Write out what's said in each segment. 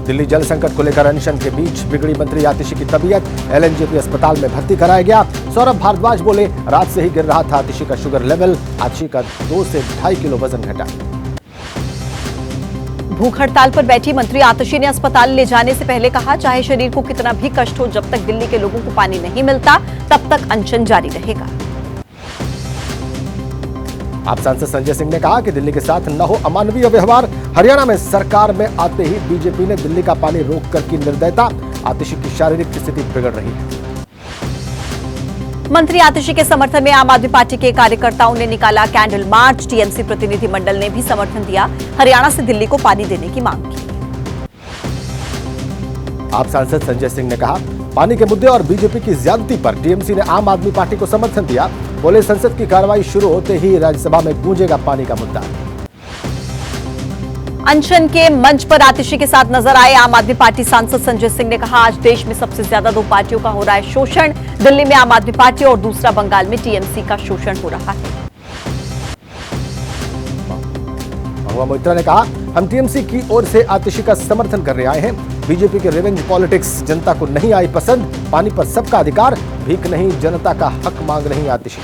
दिल्ली जल संकट को लेकर अनशन के बीच बिगड़ी मंत्री आतिशी की तबीयत, एलएनजेपी अस्पताल में भर्ती कराया गया। सौरभ भारद्वाज बोले, रात से ही गिर रहा था आतिशी का शुगर लेवल, आतिशी का 2 से 2.5 किलो वजन घटा। भूख हड़ताल पर बैठी मंत्री आतिशी ने अस्पताल ले जाने से पहले कहा, चाहे शरीर को कितना भी कष्ट हो, जब तक दिल्ली के लोगों को पानी नहीं मिलता तब तक अनशन जारी रहेगा। आप सांसद संजय सिंह ने कहा कि दिल्ली के साथ न हो अमानवीय व्यवहार। हरियाणा में सरकार में आते ही बीजेपी ने दिल्ली का पानी रोककर की निर्दयता। आतिशी की शारीरिक स्थिति बिगड़ रही है। मंत्री आतिशी के समर्थन में आम आदमी पार्टी के कार्यकर्ताओं ने निकाला कैंडल मार्च। टीएमसी प्रतिनिधिमंडल ने भी समर्थन दिया। हरियाणा से दिल्ली को पानी देने की मांग की। आप सांसद संजय सिंह ने कहा, पानी के मुद्दे और बीजेपी की ज्यादती पर टीएमसी ने आम आदमी पार्टी को समर्थन दिया। बोले, संसद की कार्रवाई शुरू होते ही राज्यसभा में गूंजेगा पानी का मुद्दा। अनशन के मंच पर आतिशी के साथ नजर आए आम आदमी पार्टी सांसद संजय सिंह ने कहा, आज देश में सबसे ज्यादा 2 पार्टियों का हो रहा है शोषण। दिल्ली में आम आदमी पार्टी और दूसरा बंगाल में टीएमसी का शोषण हो रहा है। महुआ मोइत्रा ने कहा, हम टीएमसी की ओर से आतिशी का समर्थन करने आए हैं। बीजेपी के रिवेंज पॉलिटिक्स जनता को नहीं आई पसंद। पानी पर सबका अधिकार, भीख नहीं, जनता का हक मांग रही आतिशी।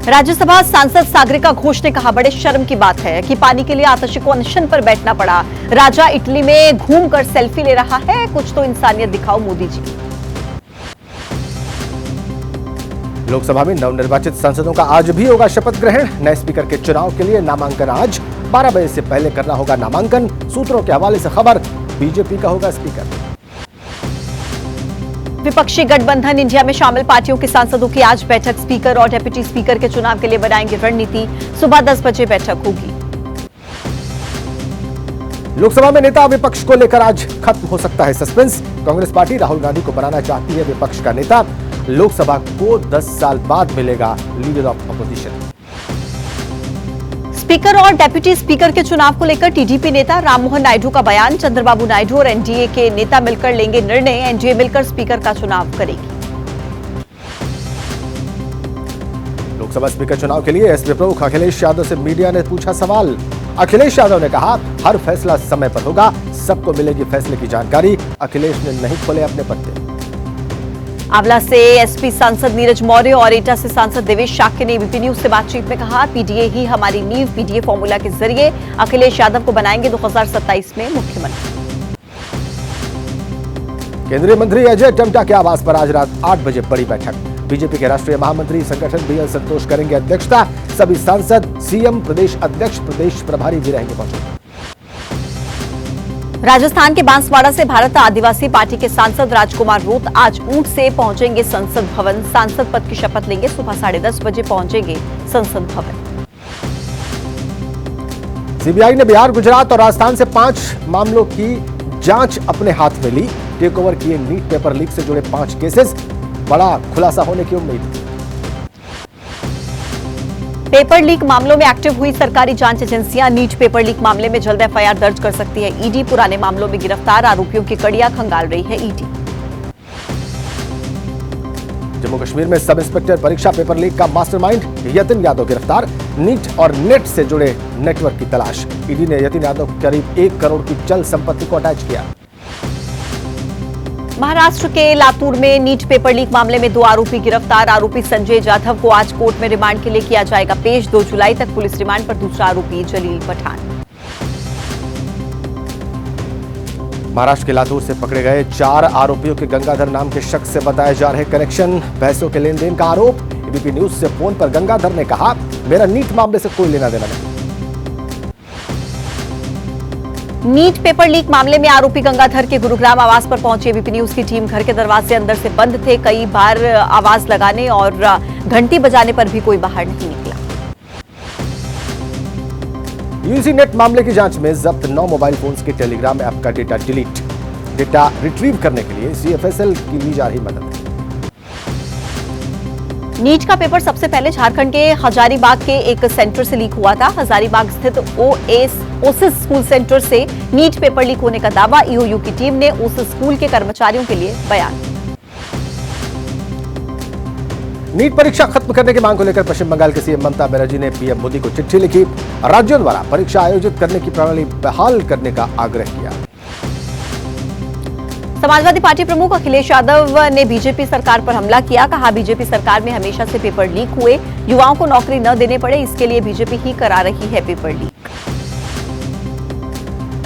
राज्यसभा सांसद सागरिका घोष ने कहा, बड़े शर्म की बात है कि पानी के लिए आतिशी को अनशन पर बैठना पड़ा। राजा इटली में घूमकर सेल्फी ले रहा है, कुछ तो इंसानियत दिखाओ मोदी जी। लोकसभा में नवनिर्वाचित सांसदों का आज भी होगा शपथ ग्रहण। नए स्पीकर के चुनाव के लिए नामांकन आज 12 बजे से पहले करना होगा नामांकन। सूत्रों के हवाले से खबर, बीजेपी का होगा स्पीकर। विपक्षी गठबंधन इंडिया में शामिल पार्टियों के सांसदों की आज बैठक। स्पीकर और डेप्यूटी स्पीकर के चुनाव के लिए बनाएंगे रणनीति। सुबह 10 बजे बैठक होगी। लोकसभा में नेता विपक्ष को लेकर आज खत्म हो सकता है सस्पेंस। कांग्रेस पार्टी राहुल गांधी को बनाना चाहती है विपक्ष का नेता। लोकसभा को 10 साल बाद मिलेगा लीडर ऑफ अपोजिशन। स्पीकर और डेप्यूटी स्पीकर के चुनाव को लेकर टीडीपी नेता राममोहन नायडू का बयान। चंद्रबाबू नायडू और एनडीए के नेता मिलकर लेंगे निर्णय। एनडीए मिलकर स्पीकर का चुनाव करेगी। लोकसभा स्पीकर चुनाव के लिए एसपी प्रमुख अखिलेश यादव से मीडिया ने पूछा सवाल। अखिलेश यादव ने कहा, हर फैसला समय पर होगा, सबको मिलेगी फैसले की जानकारी। अखिलेश ने नहीं खोले अपने पत्ते। आंवला से एसपी सांसद नीरज मौर्य और एटा से सांसद देवेश शाक्य ने एबीपी न्यूज से बातचीत में कहा, पीडीए ही हमारी नींव। पीडीए फॉर्मूला के जरिए अखिलेश यादव को बनाएंगे 2027 में मुख्यमंत्री। केंद्रीय मंत्री अजय टम्टा के आवास पर आज रात 8 बजे बड़ी बैठक। बीजेपी के राष्ट्रीय महामंत्री संगठन बीएल संतोष करेंगे अध्यक्षता। सभी सांसद, सीएम, प्रदेश अध्यक्ष, प्रदेश प्रभारी भी रहेंगे मौजूद। राजस्थान के बांसवाड़ा से भारत आदिवासी पार्टी के सांसद राजकुमार रूत आज ऊंट से पहुंचेंगे संसद भवन। सांसद पद की शपथ लेंगे। सुबह 10:30 बजे पहुंचेंगे संसद भवन। सीबीआई ने बिहार, गुजरात और राजस्थान से 5 मामलों की जांच अपने हाथ में ली। टेक ओवर किए नीट पेपर लीक से जुड़े 5 केसेस। बड़ा खुलासा होने की उम्मीद। पेपर लीक मामलों में एक्टिव हुई सरकारी जांच एजेंसियां। नीट पेपर लीक मामले में जल्द एफआईआर दर्ज कर सकती है ईडी। पुराने मामलों में गिरफ्तार आरोपियों की कड़ियां खंगाल रही है ईडी। जम्मू कश्मीर में सब इंस्पेक्टर परीक्षा पेपर लीक का मास्टरमाइंड यतिन यादव गिरफ्तार। नीट और नेट से जुड़े नेटवर्क की तलाश। ईडी ने यतिन यादव को करीब 1 करोड़ की चल संपत्ति को अटैच किया। महाराष्ट्र के लातूर में नीट पेपर लीक मामले में 2 आरोपी गिरफ्तार। आरोपी संजय जाधव को आज कोर्ट में रिमांड के लिए किया जाएगा पेश। 2 जुलाई तक पुलिस रिमांड पर दूसरा आरोपी जलील पठान। महाराष्ट्र के लातूर से पकड़े गए 4 आरोपियों के गंगाधर नाम के शख्स से बताए जा रहे कनेक्शन। पैसों के लेन देन का आरोप। एबीपी न्यूज से फोन पर गंगाधर ने कहा, मेरा नीट मामले से कोई लेना देना नहीं। नीट पेपर लीक मामले में आरोपी गंगाधर के गुरुग्राम आवास पर पहुंची एबीपी न्यूज की टीम। घर के दरवाजे अंदर से बंद थे। कई बार आवाज लगाने और घंटी बजाने पर भी कोई बाहर नहीं निकला। यूजी नेट मामले की जांच में जब्त 9 मोबाइल फोन्स के टेलीग्राम ऐप का डेटा डेटा रिट्रीव करने के लिए सीएफएसएल की ली जा रही मदद। नीट का पेपर सबसे पहले झारखंड के हजारीबाग के एक सेंटर से लीक हुआ था। हजारीबाग स्थित ओसिस स्कूल सेंटर से नीट पेपर लीक होने का दावा। ईओयू की टीम ने उस स्कूल के कर्मचारियों के लिए बयान। नीट परीक्षा खत्म करने की मांग को लेकर पश्चिम बंगाल के सीएम ममता बनर्जी ने पीएम मोदी को चिट्ठी लिखी। राज्यों द्वारा परीक्षा आयोजित करने की प्रणाली बहाल करने का आग्रह किया। समाजवादी पार्टी प्रमुख अखिलेश यादव ने बीजेपी सरकार पर हमला किया। कहा, बीजेपी सरकार में हमेशा से पेपर लीक हुए, युवाओं को नौकरी न देने पड़े, इसके लिए बीजेपी ही करा रही है पेपर लीक।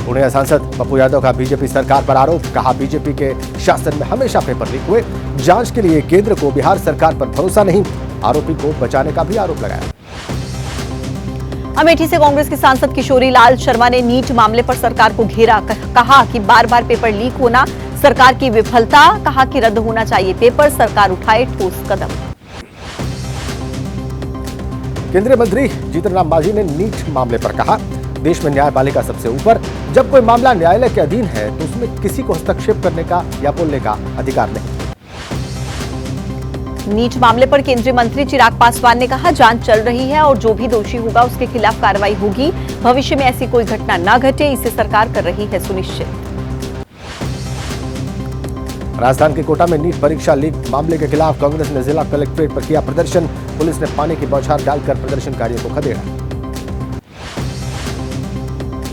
पुणे सांसद पप्पू यादव का बीजेपी सरकार पर आरोप। कहा, बीजेपी के शासन में हमेशा पेपर लीक हुए, जांच के लिए केंद्र को बिहार सरकार पर भरोसा नहीं। आरोपी को बचाने का भी आरोप लगाया। अमेठी से कांग्रेस के सांसद किशोरी लाल शर्मा ने नीट मामले पर सरकार को घेरा। कहा कि बार बार पेपर लीक होना सरकार की विफलता। कहा कि रद्द होना चाहिए पेपर, सरकार उठाए ठोस कदम। केंद्रीय मंत्री जीतन राम मांझी ने नीट मामले पर कहा, देश में न्यायपालिका सबसे ऊपर। जब कोई मामला न्यायालय के अधीन है तो उसमें किसी को हस्तक्षेप करने का या बोलने का अधिकार नहीं। नीट मामले पर केंद्रीय मंत्री चिराग पासवान ने कहा, जांच चल रही है और जो भी दोषी होगा उसके खिलाफ कार्रवाई होगी। भविष्य में ऐसी कोई घटना न घटे, इसे सरकार कर रही है सुनिश्चित। राजस्थान के कोटा में नीट परीक्षा लीक मामले के खिलाफ कांग्रेस ने जिला कलेक्ट्रेट पर किया प्रदर्शन। पुलिस ने पानी की बौछार डालकर प्रदर्शनकारियों को खदेड़ा।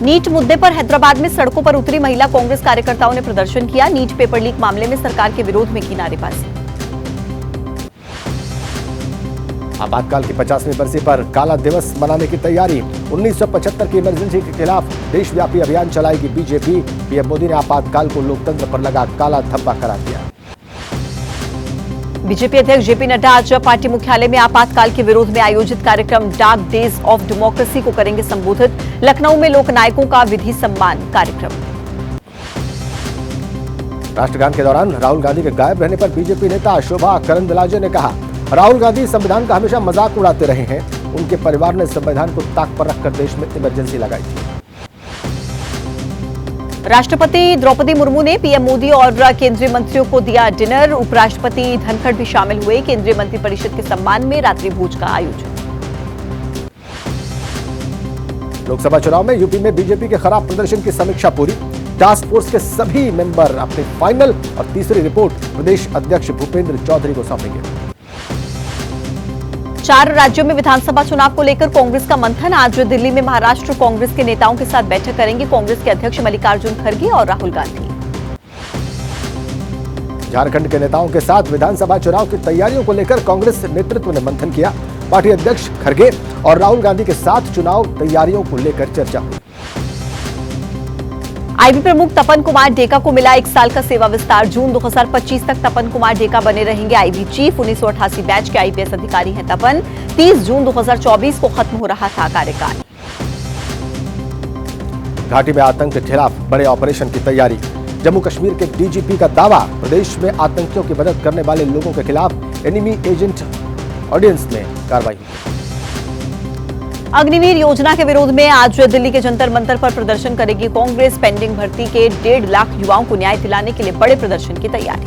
नीट मुद्दे पर हैदराबाद में सड़कों पर उतरी महिला कांग्रेस कार्यकर्ताओं ने प्रदर्शन किया। नीट पेपर लीक मामले में सरकार के विरोध में की नारेबाजी। आपातकाल की 50वीं बरसी पर काला दिवस मनाने की तैयारी। 1975 की इमरजेंसी के खिलाफ देशव्यापी अभियान चलाएगी बीजेपी। पीएम मोदी ने आपातकाल को लोकतंत्र पर लगा काला धब्बा करार दिया। बीजेपी अध्यक्ष जेपी नड्डा आज पार्टी मुख्यालय में आपातकाल के विरोध में आयोजित कार्यक्रम डार्क डेज ऑफ डेमोक्रेसी को करेंगे संबोधित। लखनऊ में लोकनायकों का विधि सम्मान कार्यक्रम। राष्ट्रगान के दौरान राहुल गांधी के गायब रहने पर बीजेपी नेता शोभा करंदलाजे ने कहा, राहुल गांधी संविधान का हमेशा मजाक उड़ाते रहे हैं। उनके परिवार ने संविधान को ताक पर रखकर देश में इमरजेंसी लगाई थी। राष्ट्रपति द्रौपदी मुर्मू ने पीएम मोदी और केंद्रीय मंत्रियों को दिया डिनर। उपराष्ट्रपति धनखड़ भी शामिल हुए। केंद्रीय मंत्रिपरिषद के सम्मान में रात्रि भोज का आयोजन। लोकसभा चुनाव में यूपी में बीजेपी के खराब प्रदर्शन की समीक्षा पूरी। टास्क फोर्स के सभी मेंबर अपनी फाइनल और तीसरी रिपोर्ट प्रदेश अध्यक्ष भूपेंद्र चौधरी को सौंपेंगे। 4 राज्यों में विधानसभा चुनाव को लेकर कांग्रेस का मंथन। आज दिल्ली में महाराष्ट्र कांग्रेस के नेताओं के साथ बैठक करेंगे कांग्रेस के अध्यक्ष मल्लिकार्जुन खड़गे और राहुल गांधी। झारखंड के नेताओं के साथ विधानसभा चुनाव की तैयारियों को लेकर कांग्रेस नेतृत्व ने मंथन किया। पार्टी अध्यक्ष खड़गे और राहुल गांधी के साथ चुनाव तैयारियों को लेकर चर्चा हुई। आईबी प्रमुख तपन कुमार डेका को मिला 1 साल का सेवा विस्तार। जून 2025 तक तपन कुमार डेका बने रहेंगे आईबी चीफ। 1988 बैच के आईपीएस अधिकारी हैं तपन। 30 जून 2024 को खत्म हो रहा था कार्यकाल। घाटी में आतंक के खिलाफ बड़े ऑपरेशन की तैयारी। जम्मू कश्मीर के डीजीपी का दावा, प्रदेश में आतंकियों की मदद करने वाले लोगों के खिलाफ एनिमी एजेंट ऑर्डिनेंस में कार्रवाई हुई। अग्निवीर योजना के विरोध में आज दिल्ली के जंतर मंतर पर प्रदर्शन करेगी कांग्रेस। पेंडिंग भर्ती के 1.5 लाख युवाओं को न्याय दिलाने के लिए बड़े प्रदर्शन की तैयारी।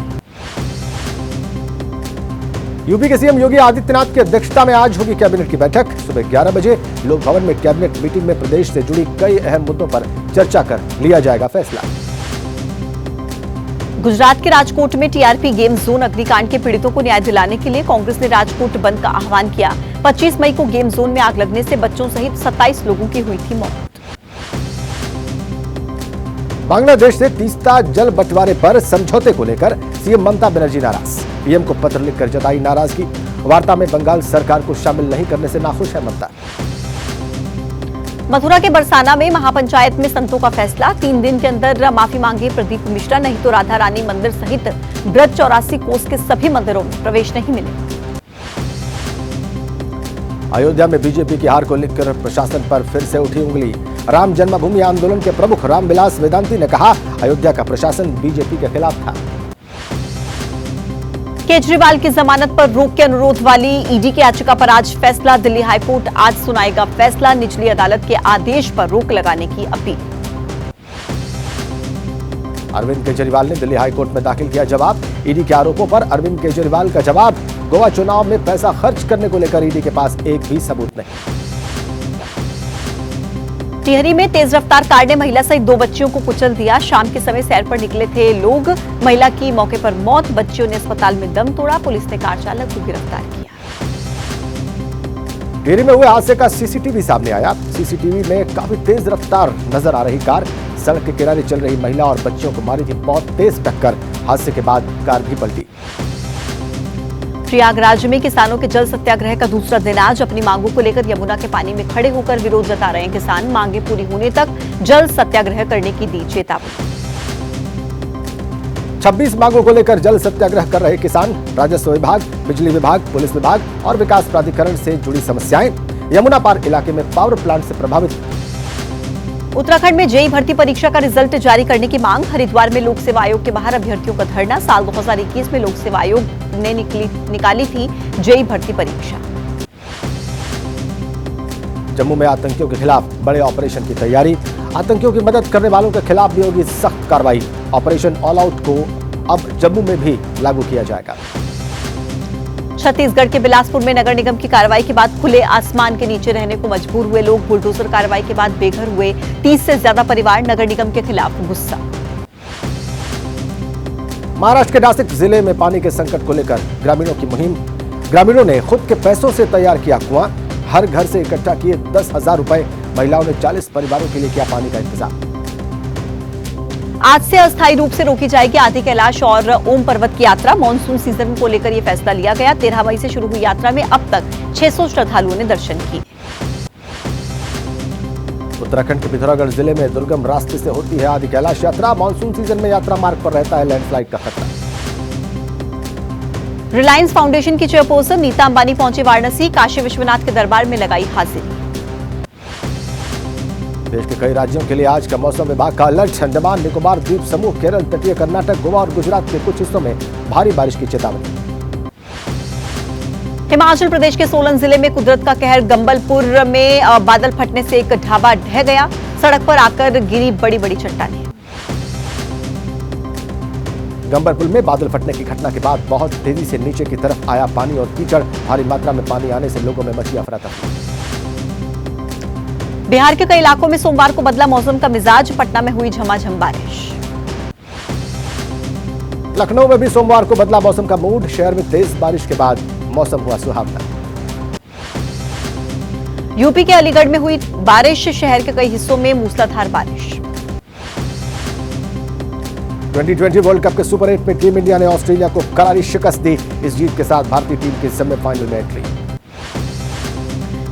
यूपी के सीएम योगी आदित्यनाथ की अध्यक्षता में आज होगी कैबिनेट की बैठक। सुबह 11 बजे लोक भवन में कैबिनेट मीटिंग में प्रदेश से जुड़ी कई अहम मुद्दों पर चर्चा कर लिया जाएगा फैसला। गुजरात के राजकोट में टीआरपी गेम जोन अग्निकांड के पीड़ितों को न्याय दिलाने के लिए कांग्रेस ने राजकोट बंद का आह्वान किया। 25 मई को गेम जोन में आग लगने से बच्चों सहित 27 लोगों की हुई थी मौत। बांग्लादेश से तीस्ता जल बंटवारे पर समझौते को लेकर सीएम ममता बनर्जी नाराज। पीएम को पत्र लिखकर जताई नाराजगी। वार्ता में बंगाल सरकार को शामिल नहीं करने से नाखुश है ममता। मथुरा के बरसाना में महापंचायत में संतों का फैसला। 3 दिन के अंदर माफी मांगे प्रदीप मिश्रा, नहीं तो राधा रानी मंदिर सहित ब्रज 84 कोस के सभी मंदिरों में प्रवेश नहीं मिलेगा। अयोध्या में बीजेपी की हार को लेकर प्रशासन पर फिर से उठी उंगली। राम जन्मभूमि आंदोलन के प्रमुख रामविलास वेदांती ने कहा, अयोध्या का प्रशासन बीजेपी के खिलाफ था। केजरीवाल की जमानत पर रोक के अनुरोध वाली ईडी की याचिका पर आज फैसला। दिल्ली हाईकोर्ट आज सुनाएगा फैसला। निचली अदालत के आदेश पर रोक लगाने की अपील। अरविंद केजरीवाल ने दिल्ली हाईकोर्ट में दाखिल किया जवाब। ईडी के आरोपों पर अरविंद केजरीवाल का जवाब, गोवा चुनाव में पैसा खर्च करने को लेकर ईडी के पास एक भी सबूत नहीं। टिहरी में तेज रफ्तार कार ने महिला सहित 2 बच्चियों को कुचल दिया। शाम के समय सैर पर निकले थे लोग। महिला की मौके पर मौत, बच्चियों ने अस्पताल में दम तोड़ा। पुलिस ने कार चालक को गिरफ्तार किया। गिरी में हुए हादसे का सीसीटीवी सामने आया। सीसीटीवी में काफी तेज रफ्तार नजर आ रही कार सड़क के किनारे चल रही महिला और बच्चियों को मारी थी बहुत तेज टक्कर। हादसे के बाद कार भी पलटी। प्रयागराज में किसानों के जल सत्याग्रह का दूसरा दिन आज अपनी मांगों को लेकर यमुना के पानी में खड़े होकर विरोध जता रहे हैं किसान। मांगे पूरी होने तक जल सत्याग्रह करने की दी चेतावनी। 26 मांगों को लेकर जल सत्याग्रह कर रहे किसान। राजस्व विभाग, बिजली विभाग, पुलिस विभाग और विकास प्राधिकरण से जुड़ी समस्याएं। यमुना पार इलाके में पावर प्लांट से प्रभावित। उत्तराखंड में जेईई भर्ती परीक्षा का रिजल्ट जारी करने की मांग। हरिद्वार में लोक सेवा आयोग के बाहर अभ्यर्थियों का धरना। साल 2021 में लोक सेवा आयोग ने निकाली थी जेईई भर्ती परीक्षा। जम्मू में आतंकियों के खिलाफ बड़े ऑपरेशन की तैयारी। आतंकियों की मदद करने वालों के खिलाफ भी होगी सख्त कार्रवाई। ऑपरेशन ऑल आउट को अब जम्मू में भी लागू किया जाएगा। छत्तीसगढ़ के बिलासपुर में नगर निगम की कार्रवाई के बाद खुले आसमान के नीचे रहने को मजबूर हुए लोग। बुलडोजर कार्रवाई के बाद बेघर हुए 30 से ज्यादा परिवार। नगर निगम के खिलाफ गुस्सा। महाराष्ट्र के नासिक जिले में पानी के संकट को लेकर ग्रामीणों की मुहिम। ग्रामीणों ने खुद के पैसों से तैयार किया कुआं। हर घर से इकट्ठा किए 10,000 रुपए। महिलाओं ने 40 परिवारों के लिए किया पानी का इंतजाम। आज से अस्थायी रूप से रोकी जाएगी आदि कैलाश और ओम पर्वत की यात्रा। मॉनसून सीजन को लेकर यह फैसला लिया गया। 13 मई से शुरू हुई यात्रा में अब तक 600 श्रद्धालुओं ने दर्शन किए। उत्तराखंड के पिथौरागढ़ जिले में दुर्गम रास्ते से होती है आदि कैलाश यात्रा। मॉनसून सीजन में यात्रा मार्ग पर रहता है लैंडस्लाइड का खतरा। रिलायंस फाउंडेशन की चेयरपर्सन नीता अंबानी पहुंचे वाराणसी। काशी विश्वनाथ के दरबार में लगाई हाजिरी। देश के कई राज्यों के लिए आज का मौसम विभाग का अलर्ट। अंडमान निकोबार द्वीप समूह, केरल, तटीय कर्नाटक, गोवा और गुजरात के कुछ हिस्सों में भारी बारिश की चेतावनी। हिमाचल प्रदेश के सोलन जिले में कुदरत का कहर। गंबलपुर में बादल फटने से एक ढाबा ढह गया। सड़क पर आकर गिरी बड़ी बड़ी चट्टानें। गंबलपुर में बादल फटने की घटना के बाद बहुत तेजी से नीचे की तरफ आया पानी और कीचड़। भारी मात्रा में पानी आने से लोगों में मची अफरा-तफरी। बिहार के कई इलाकों में सोमवार को बदला मौसम का मिजाज। पटना में हुई झमाझम बारिश। लखनऊ में भी सोमवार को बदला मौसम का मूड। शहर में तेज बारिश के बाद मौसम हुआ सुहावना। यूपी के अलीगढ़ में हुई बारिश। शहर के कई हिस्सों में मूसलाधार बारिश। 2020 वर्ल्ड कप के सुपर 8 में टीम इंडिया ने ऑस्ट्रेलिया को करारी शिकस्त दी। इस जीत के साथ भारतीय टीम की सेमीफाइनल में एंट्री।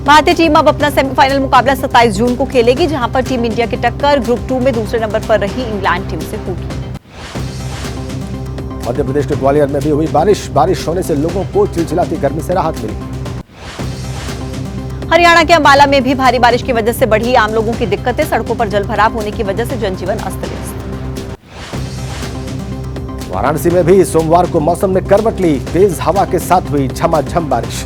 भारतीय टीम अब अपना सेमीफाइनल मुकाबला 27 जून को खेलेगी, जहां पर टीम इंडिया की टक्कर ग्रुप 2 में दूसरे नंबर पर रही इंग्लैंड टीम से होगी। मध्य प्रदेश के ग्वालियर में भी हुई बारिश। बारिश होने से लोगों को चिलचिलाती गर्मी से राहत मिली। हरियाणा के अंबाला में भी भारी बारिश की वजह से बढ़ी आम लोगों की दिक्कतें। सड़कों पर जलभराव होने की वजह से जनजीवन अस्त व्यस्त। वाराणसी में भी सोमवार को मौसम ने करवट ली। तेज हवा के साथ हुई झमाझम बारिश।